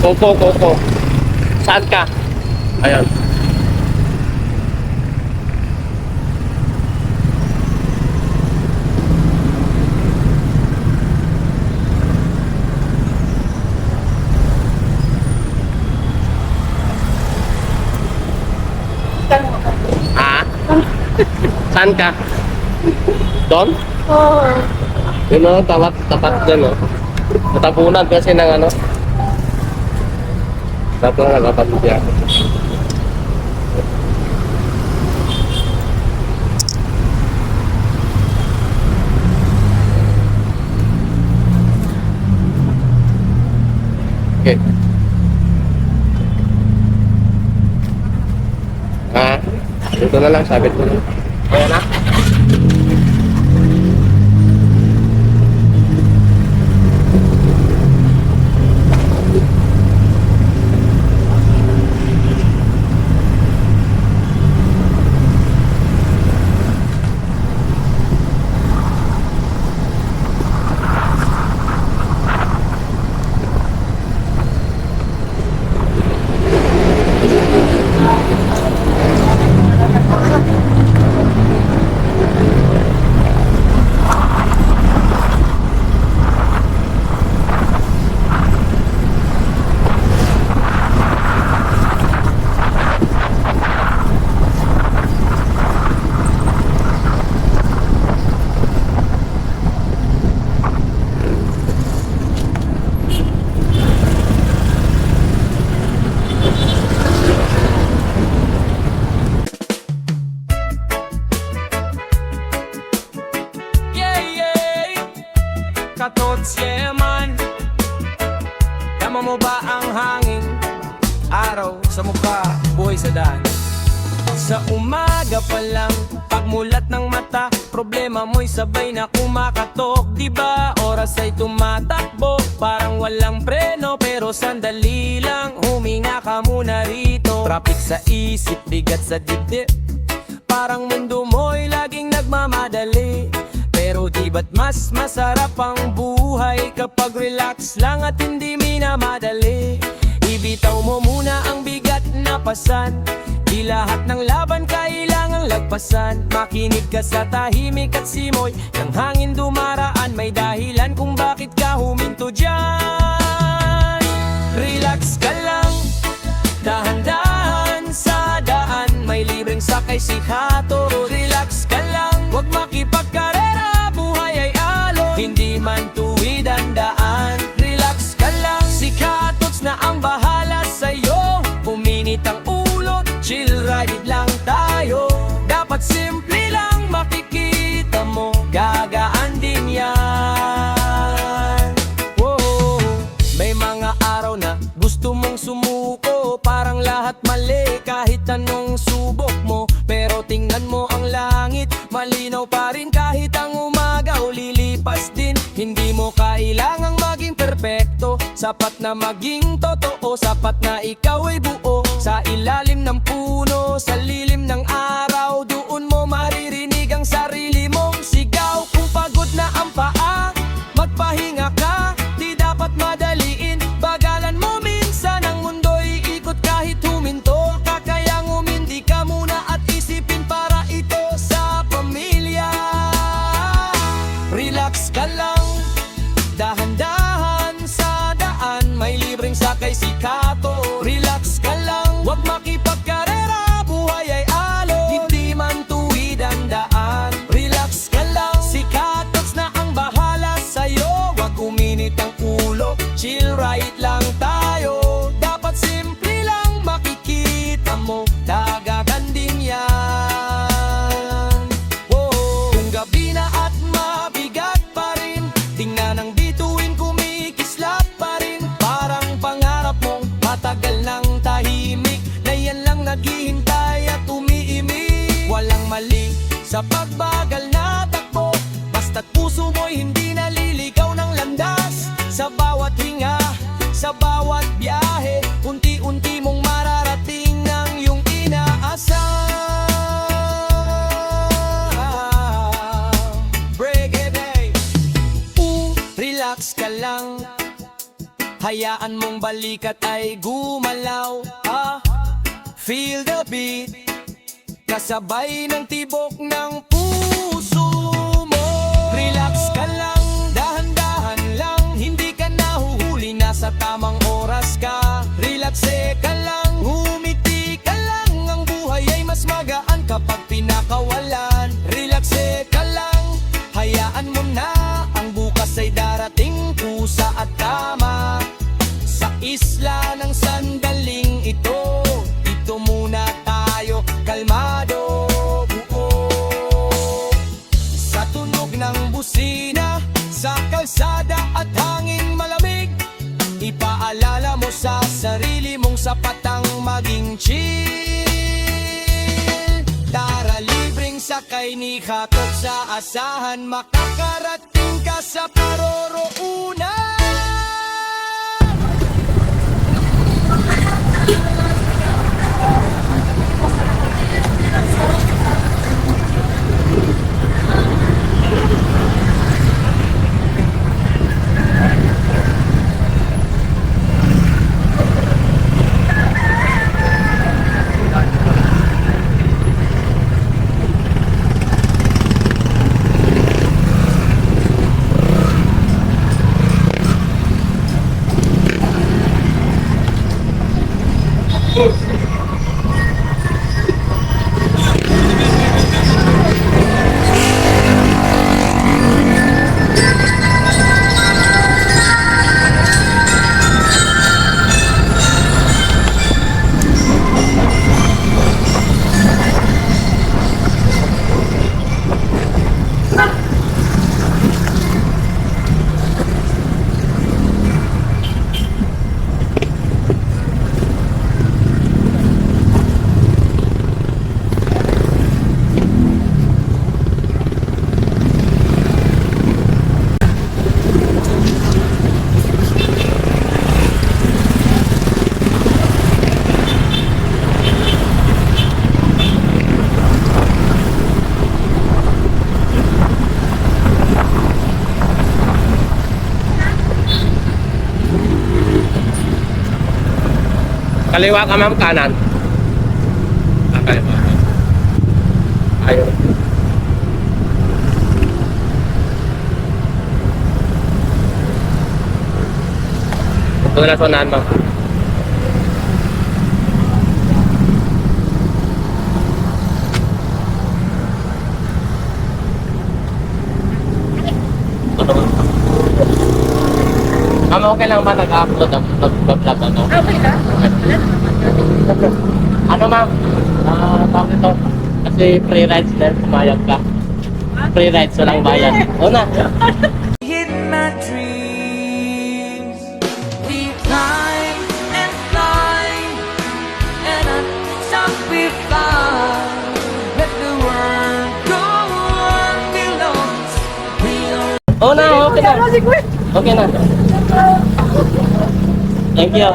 Koko. Saan ka? Ayan. Ha? Saan ka? Doon? Oo. Yun o, tapat din o. Natapunan kasi ng ano. Dapat na nagkapatid yan. Okay. Dito na lang, sabit ko lang. Ayan na. Katots, yeah man. Tama mo ba ang hangin? Araw sa mukha, buhay sa daan. Sa umaga pa lang, pagmulat ng mata, problema mo'y sabay na kumakatok. Diba oras ay tumatakbo, parang walang preno. Pero sandali lang, huminga ka muna rito. Traffic sa isip, bigat sa dibdib, parang mundo mo'y laging nagmamadali. Pero di ba't mas masarap ang buhay kapag relax lang at hindi minamadali? Ibitaw mo muna ang bigat na pasan, di lahat ng laban kailangang lagpasan. Makinig ka sa tahimik at simoy ng hangin dumaraan, may dahilan kung bakit ka huminto dyan. Relax ka lang, dahan-dahan sa daan, may libreng sakay si Hato. Relax ka lang, huwag makipagkarera, buhay ay alon, hindi man tuwid ang daan. Relax ka lang, si Katots na ang bahala sa'yo. Puminit ang ulo, chill ride lang tayo. Dapat simple lang, makikita mo, gagaan din yan. Whoa. May mga araw na gusto mong sumuko, parang lahat mali kahit anong subok mo. Pero tingnan mo ang langit, malinaw pa rin kahit ang umaga o lilipas din. Hindi mo kailangang maging perpekto, sapat na maging totoo, sapat na ikaw ay buo. Sa ilalim ng puno, sa lilim ng araw, doon mo maririnig ang sarili mong sigaw. Kung pagod na ang paa, magpahinga ka, di dapat madaliin, bagalan mo minsan. Ang mundo'y ikot kahit huminto ka, kaya umindi ka muna at isipin para ito sa pamilya. Relax ka lang, dahan-dahan sa daan, may libreng sakay si Kato. Relax ka lang, huwag makipagkarera, buhay ay alon, hindi man tuwid ang daan. Relax ka lang, si Katots na ang bahala sa'yo. Huwag uminit ang ulo, chill right lang tayo. Dapat simple lang, makikita mo, dagagan din yan. Whoa. Kung gabi na at mabigat pa rin, tingnan ang bituin kumikislap pa rin. Parang pangarap mong matagal ng tahimik, na yan lang naghihintay at umiimik. Walang mali sa pagbagal na takbo, basta't puso mo'y hindi naliligaw ng landas. Sa bawat hinga, sa bawat biyahe, unti-unti mong mararating ng iyong inaasam. Break it, relax ka lang, Hayaan mong balikat ay gumalaw. Feel the beat, kasabay ng tibok ng puso mo. Relax ka lang, dahan-dahan lang, hindi ka nahuhuli, nasa tamang oras ka. Relax ka lang, humiti ka lang, ang buhay ay mas magaan kapag pinakawalan. Relax ka lang, hayaan mo na, ang bukas ay darating, pusa at tama. Sa isla ng sandaling ito, dito muna tayo kalmado, buo. Sa tunog ng busina, sa kalsada at hangin malamig, ipaalala mo sa sarili mong sapat ang maging chill. Tara, libreng sakay ni Hatot sa asahan, makakarating ka sa paroroonan. Kaliwa ka ma'am, kanan. Okay. Ayun. Ito na sonahan ma'am. Ma'am, okay lang ba nag-upload ang vlog ano? Okay lang. Ano ma'am? Tawag ito. Kasi free rides din, pumayag ka. Free rides, walang bayan. O na. Hit my dreams. We climb and climb, and on top we fly. Let the world go on below us. We are O na, okay na. Okay na. Thank you.